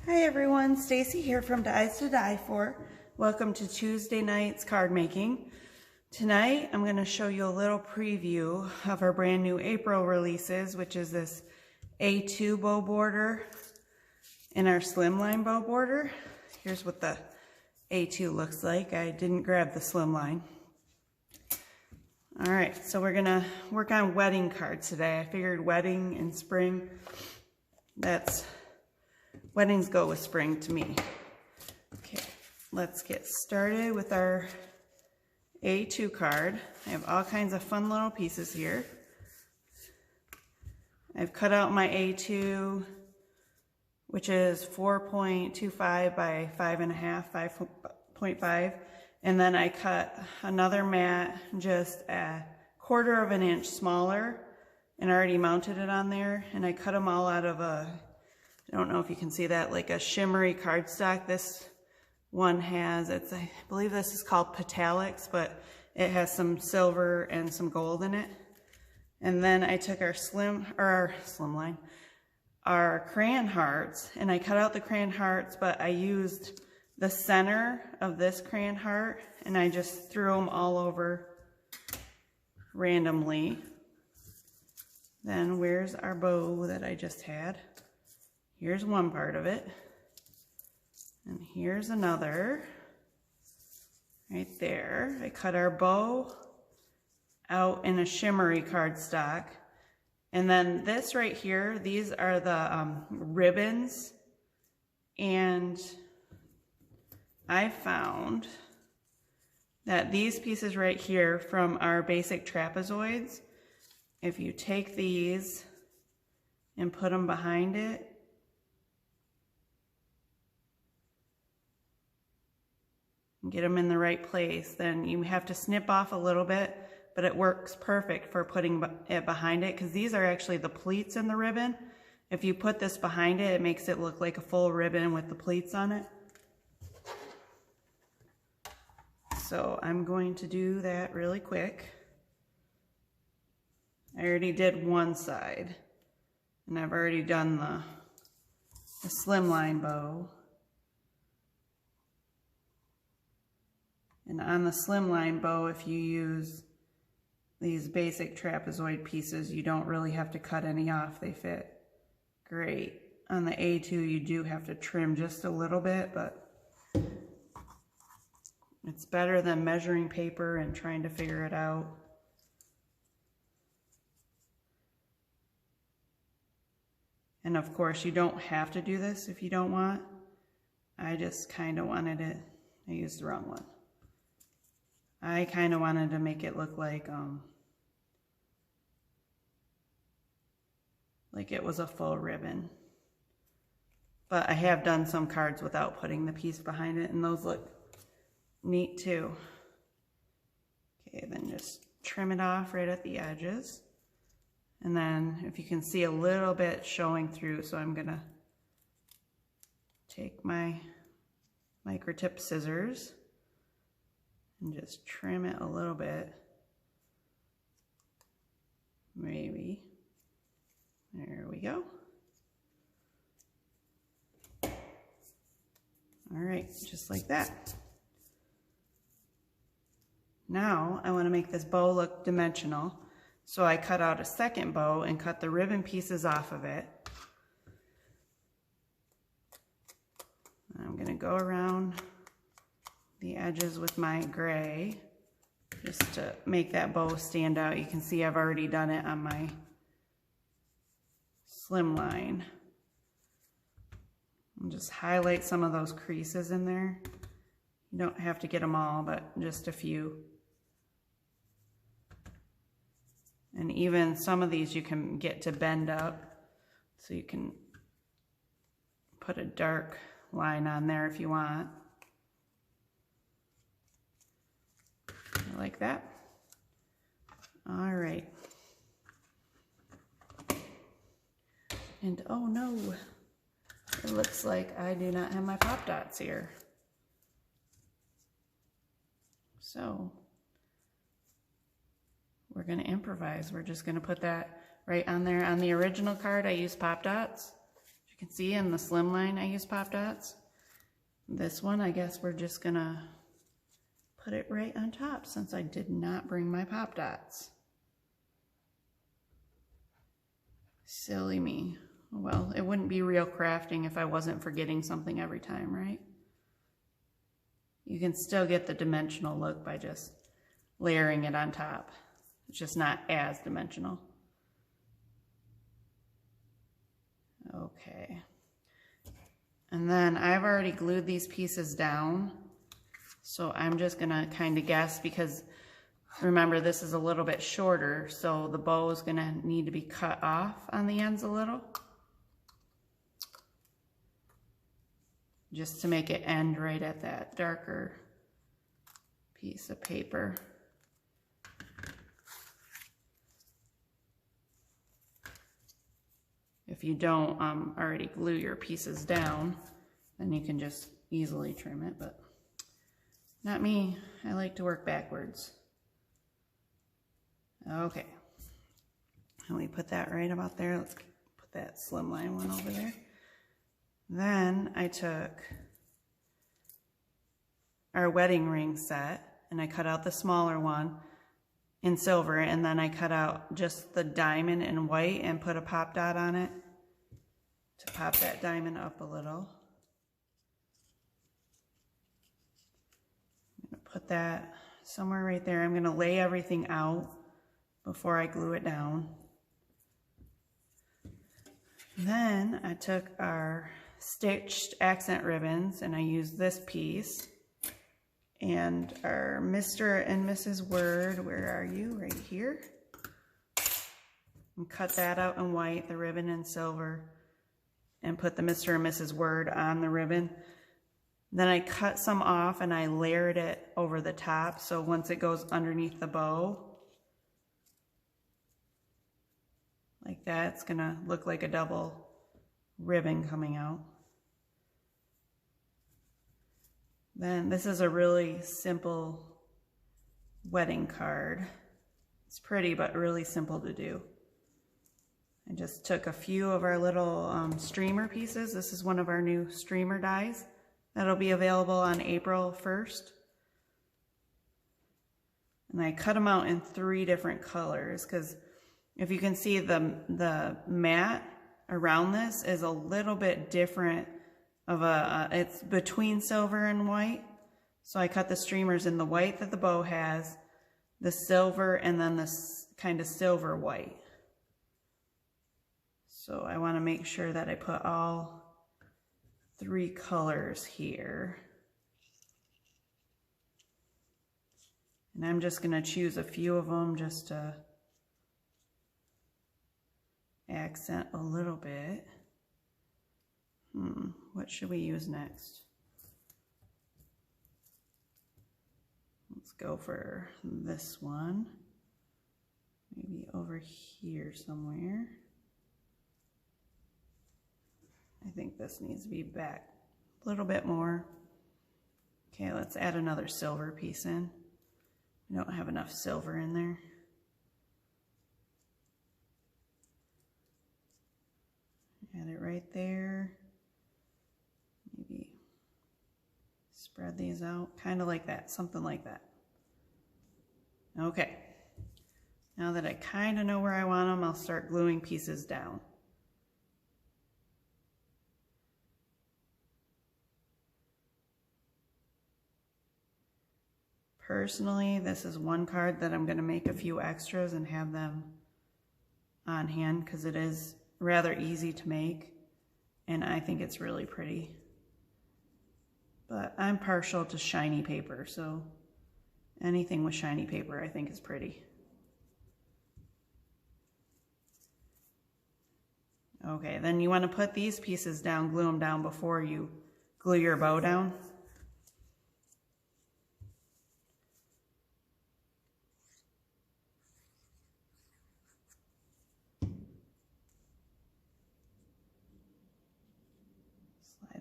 Hi everyone, Stacy here from Dies to Die For. Welcome to Tuesday night's card making. Tonight I'm going to show you a little preview of our brand new April releases, which is this A2 bow border and our Slimline bow border. Here's what the A2 looks like. I didn't grab the Slimline. Alright, so we're going to work on wedding cards today. I figured wedding and spring, weddings go with spring to me. Okay, let's get started with our A2 card. I have all kinds of fun little pieces here. I've cut out my A2, which is 4.25 by 5.5, 5.5. And then I cut another mat just a 1/4 of an inch smaller and already mounted it on there. And I cut them all out of I don't know if you can see that, like a shimmery cardstock. This one has, I believe this is called Petalics, but it has some silver and some gold in it. And then I took our Slimline, our crayon hearts, and I cut out the crayon hearts, but I used the center of this crayon heart and I just threw them all over randomly. Then where's our bow that I just had? Here's one part of it, and here's another, right there. I cut our bow out in a shimmery cardstock, and then this right here, these are the ribbons, and I found that these pieces right here from our basic trapezoids, if you take these and put them behind it, get them in the right place, then you have to snip off a little bit, but it works perfect for putting it behind it, because these are actually the pleats in the ribbon. If you put this behind it, it makes it look like a full ribbon with the pleats on it. So I'm going to do that really quick. I already did one side, and I've already done the Slimline bow. And on the Slimline bow, if you use these basic trapezoid pieces, you don't really have to cut any off. They fit great. On the A2, you do have to trim just a little bit, but it's better than measuring paper and trying to figure it out. And of course, you don't have to do this if you don't want. I just kind of wanted it. I used the wrong one. I kind of wanted to make it look like it was a full ribbon. But I have done some cards without putting the piece behind it, and those look neat too. Okay, then just trim it off right at the edges. And then if you can see a little bit showing through, so I'm gonna take my microtip scissors and just trim it a little bit. Maybe. There we go. All right, just like that. Now I want to make this bow look dimensional, so I cut out a second bow and cut the ribbon pieces off of it. I'm going to go around the edges with my gray just to make that bow stand out. You can see I've already done it on my Slimline. And just highlight some of those creases in there. You don't have to get them all, but just a few. And even some of these you can get to bend up, so you can put a dark line on there if you want. Like that. All right. And oh no, it looks like I do not have my pop dots here. So we're going to improvise. We're just going to put that right on there. On the original card, I used pop dots. You can see in the Slimline I use pop dots. This one, I guess we're just gonna put it right on top since I did not bring my pop dots. Silly me. Well, it wouldn't be real crafting if I wasn't forgetting something every time, right? You can still get the dimensional look by just layering it on top. It's just not as dimensional. Okay. And then I've already glued these pieces down. So I'm just gonna kind of guess, because remember this is a little bit shorter, so the bow is gonna need to be cut off on the ends a little, just to make it end right at that darker piece of paper. If you don't already glue your pieces down, then you can just easily trim it, but not me. I like to work backwards. Okay, and we put that right about there. Let's put that Slimline one over there. Then I took our wedding ring set and I cut out the smaller one in silver, and then I cut out just the diamond in white and put a pop dot on it to pop that diamond up a little. I'm gonna put that somewhere right there. I'm gonna lay everything out before I glue it down. Then I took our stitched accent ribbons and I used this piece, and our Mr. and Mrs. Word, where are you? Right here. And cut that out in white, the ribbon in silver, and put the Mr. and Mrs. Word on the ribbon. Then I cut some off and I layered it over the top, so once it goes underneath the bow, like that, it's gonna look like a double ribbon coming out. Then this is a really simple wedding card. It's pretty, but really simple to do. I just took a few of our little streamer pieces. This is one of our new streamer dies that'll be available on April 1st. And I cut them out in 3 different colors, because if you can see, the mat around this is a little bit different of it's between silver and white. So I cut the streamers in the white that the bow has, the silver, and then this kind of silver white. So I want to make sure that I put all 3 colors here. And I'm just going to choose a few of them just to accent a little bit. What should we use next? Let's go for this one. Maybe over here somewhere. I think this needs to be back a little bit more. Okay, let's add another silver piece in. We don't have enough silver in there. Add it right there. Maybe spread these out, kind of like that, something like that. Okay, now that I kind of know where I want them, I'll start gluing pieces down. Personally, this is one card that I'm going to make a few extras and have them on hand, because it is rather easy to make and I think it's really pretty. But I'm partial to shiny paper, so anything with shiny paper I think is pretty. Okay, then you want to put these pieces down, glue them down before you glue your bow down.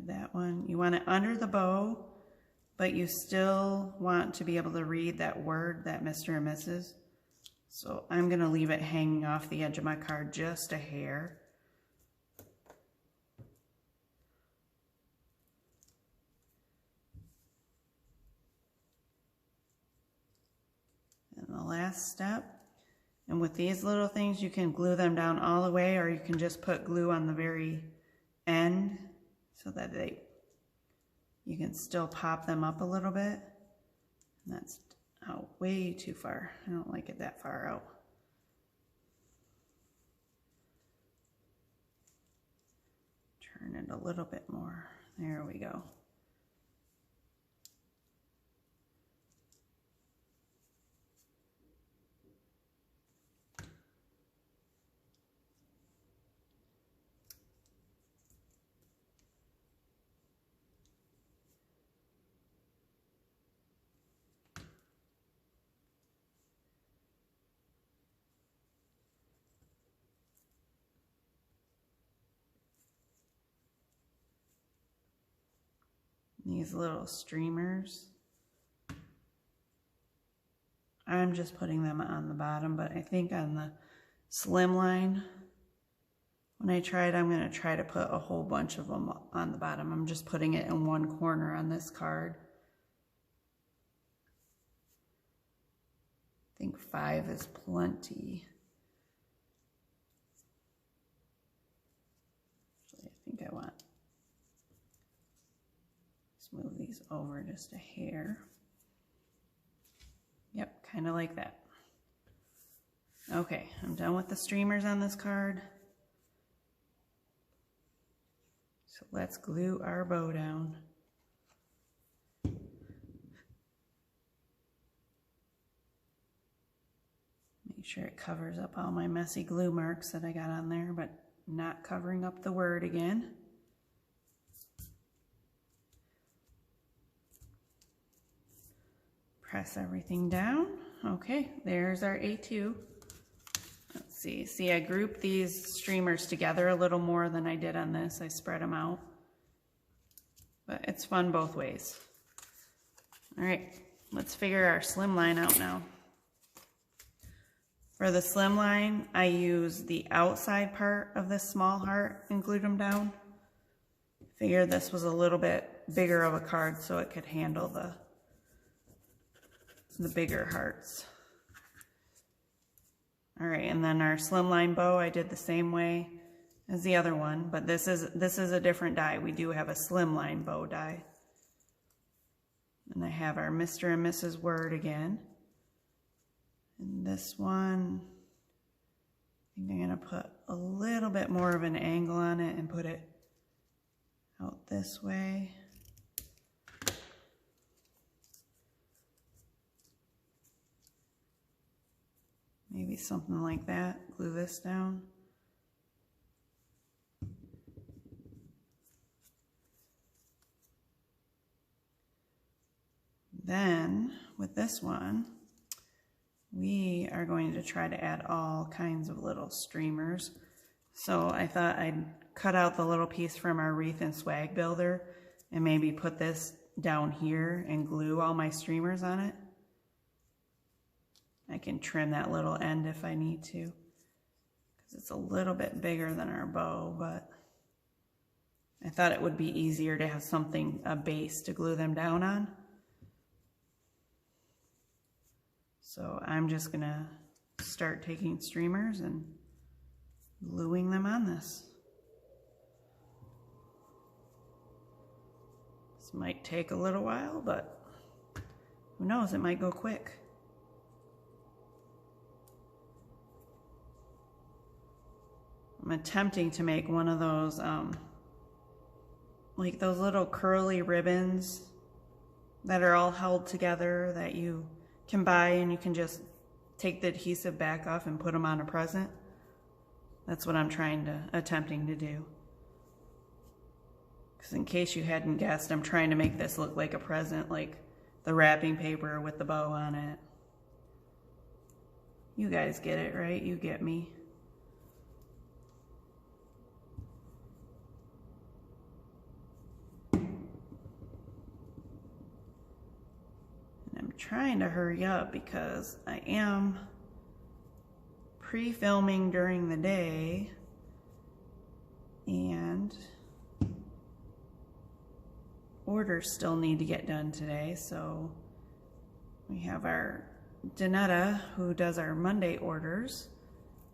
That one. You want it under the bow, but you still want to be able to read that word, that Mr. and Mrs. So I'm going to leave it hanging off the edge of my card just a hair. last step. And with these little things, you can glue them down all the way, or you can just put glue on the very end so that you can still pop them up a little bit. And that's out way too far. I don't like it that far out. Turn it a little bit more. There we go. These little streamers, I'm just putting them on the bottom, but I think on the Slimline, when I tried, I'm going to try to put a whole bunch of them on the bottom. I'm just putting it in one corner on this card. I think 5 is plenty. Actually, I think I want move these over just a hair. Yep, kind of like that. Okay, I'm done with the streamers on this card. So let's glue our bow down. Make sure it covers up all my messy glue marks that I got on there, but not covering up the word again. Press everything down. Okay, there's our A2. Let's see. See, I grouped these streamers together a little more than I did on this. I spread them out. But it's fun both ways. All right, let's figure our slimline out now. For the slimline, I use the outside part of this small heart and glued them down. Figured this was a little bit bigger of a card so it could handle the bigger hearts. All right, and then our Slimline Bow, I did the same way as the other one, but this is a different die. We do have a Slimline Bow die. And I have our Mr. and Mrs. Word again. And this one, I think I'm gonna put a little bit more of an angle on it and put it out this way. Maybe something like that. Glue this down. Then, with this one, we are going to try to add all kinds of little streamers. So I thought I'd cut out the little piece from our wreath and swag builder and maybe put this down here and glue all my streamers on it. I can trim that little end if I need to, because it's a little bit bigger than our bow, but I thought it would be easier to have something, a base to glue them down on. So I'm just gonna start taking streamers and gluing them on this. This might take a little while, but who knows, it might go quick. I'm attempting to make one of those, like those little curly ribbons that are all held together that you can buy and you can just take the adhesive back off and put them on a present. That's what I'm attempting to do. Because in case you hadn't guessed, I'm trying to make this look like a present, like the wrapping paper with the bow on it. You guys get it, right? You get me. Trying to hurry up because I am pre-filming during the day and orders still need to get done today. So we have our Danetta, who does our Monday orders,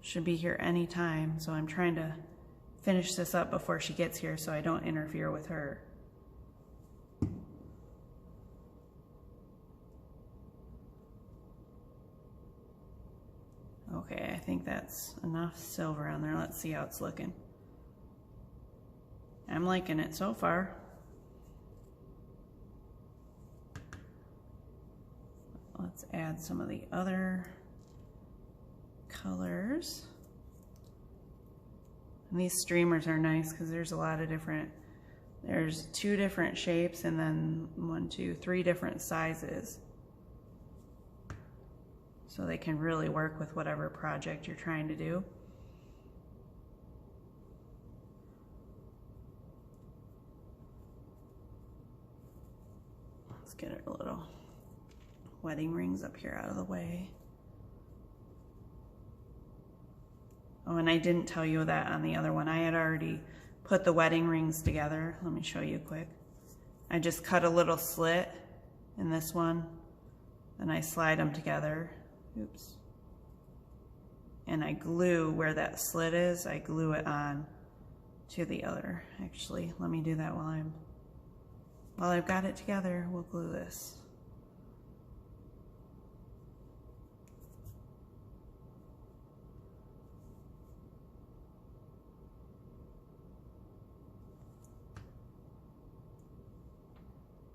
should be here anytime, so I'm trying to finish this up before she gets here so I don't interfere with her. Okay, I think that's enough silver on there. Let's see how it's looking. I'm liking it so far. Let's add some of the other colors. And these streamers are nice because there's a lot of different, there's 2 different shapes and then 1, 2, 3 different sizes. So they can really work with whatever project you're trying to do. Let's get our little wedding rings up here out of the way. Oh, and I didn't tell you that on the other one. I had already put the wedding rings together. Let me show you quick. I just cut a little slit in this one, and I slide them together. Oops. And I glue where that slit is, I glue it on to the other. Actually, let me do that while I've got it together. We'll glue this.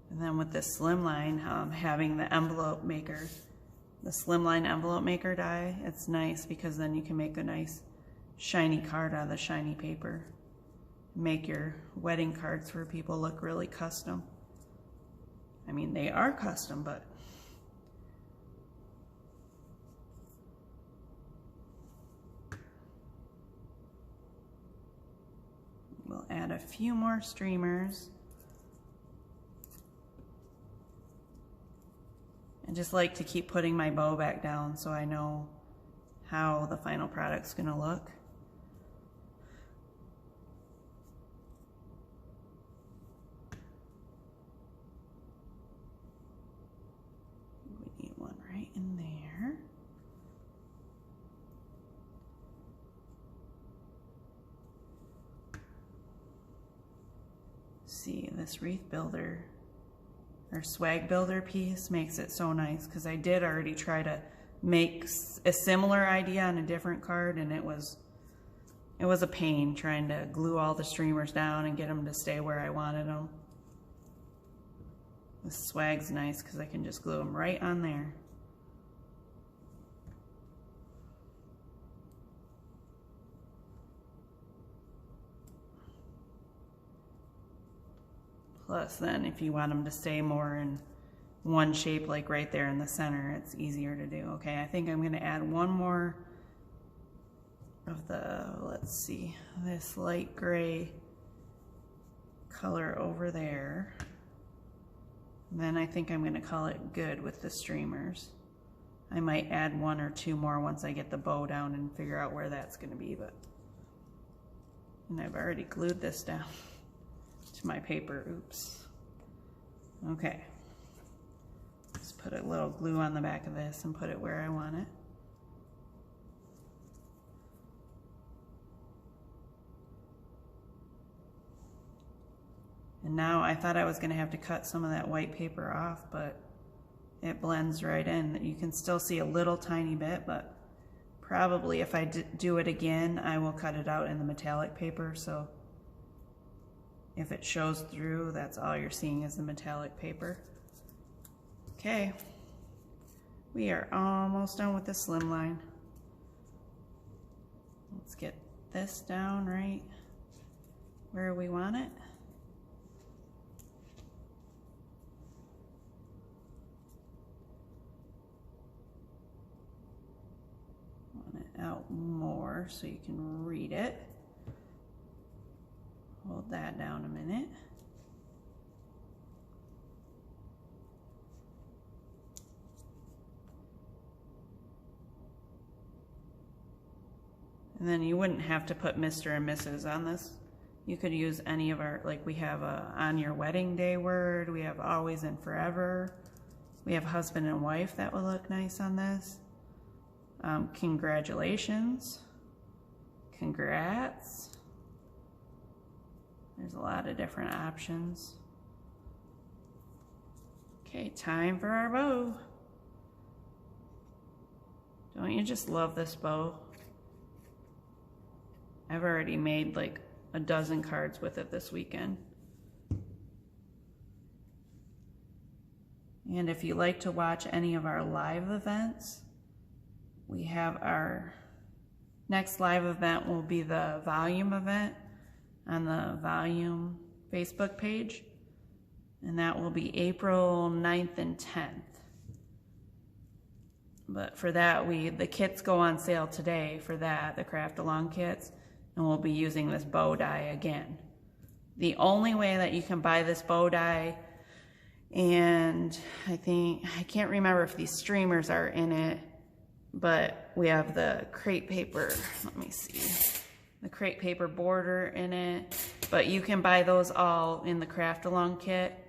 And then with this Slimline, having the envelope maker, the Slimline envelope maker die, it's nice because then you can make a nice shiny card out of the shiny paper. Make your wedding cards for people look really custom. I mean, they are custom, but we'll add a few more streamers. I just like to keep putting my bow back down so I know how the final product's gonna look. We need one right in there. See, this wreath builder or swag builder piece makes it so nice because I did already try to make a similar idea on a different card, and it was a pain trying to glue all the streamers down and get them to stay where I wanted them. This swag's nice because I can just glue them right on there. Plus then if you want them to stay more in one shape, like right there in the center, it's easier to do. Okay, I think I'm gonna add one more of the, let's see, this light gray color over there. And then I think I'm gonna call it good with the streamers. I might add 1 or 2 more once I get the bow down and figure out where that's gonna be, but, and I've already glued this down to my paper, oops. Okay, just put a little glue on the back of this and put it where I want it. And now I thought I was gonna have to cut some of that white paper off, but it blends right in. You can still see a little tiny bit, but probably if I do it again, I will cut it out in the metallic paper, so if it shows through, that's all you're seeing is the metallic paper. Okay, we are almost done with the Slimline. Let's get this down right where we want it. Want it out more so you can read it. Hold that down a minute. And then you wouldn't have to put Mr. and Mrs. on this. You could use any of our, like we have a on your wedding day word, we have always and forever, We have husband and wife that will look nice on this. Congratulations. Congrats. There's a lot of different options. Okay, time for our bow. Don't you just love this bow? I've already made like a dozen cards with it this weekend. And if you like to watch any of our live events, we have our next live event will be the volume event on the volume Facebook page. And that will be April 9th and 10th. But for that, the kits go on sale today for that, the craft along kits, and we'll be using this bow die again. The only way that you can buy this bow die, and I can't remember if these streamers are in it, but we have the crepe paper, let me see, the crepe paper border in it, but you can buy those all in the craft along kit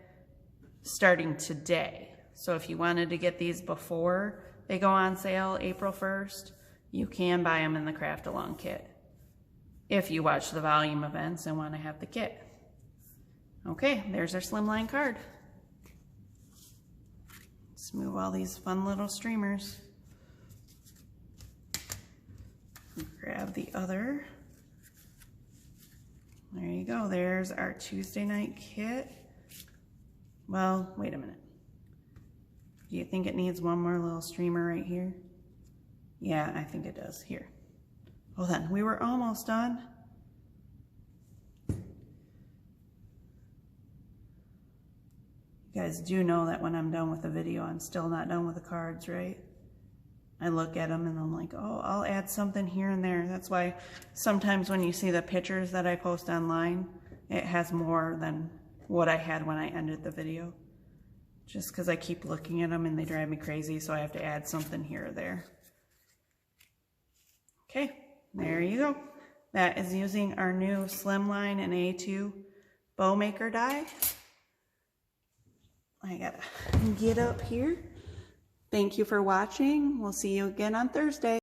starting today. So if you wanted to get these before they go on sale April 1st, you can buy them in the craft along kit if you watch the volume events and want to have the kit. Okay, there's our Slimline card. Let's move all these fun little streamers. Grab the other. There you go, there's our Tuesday night kit. Well, wait a minute. Do you think it needs one more little streamer right here? Yeah, I think it does. Here. Hold on, we were almost done. You guys do know that when I'm done with the video, I'm still not done with the cards, right? I look at them and I'm like, oh, I'll add something here and there. That's why sometimes when you see the pictures that I post online, it has more than what I had when I ended the video. Just because I keep looking at them and they drive me crazy, so I have to add something here or there. Okay, there you go. That is using our new Slimline and A2 bow maker die. I gotta get up here. Thank you for watching. We'll see you again on Thursday.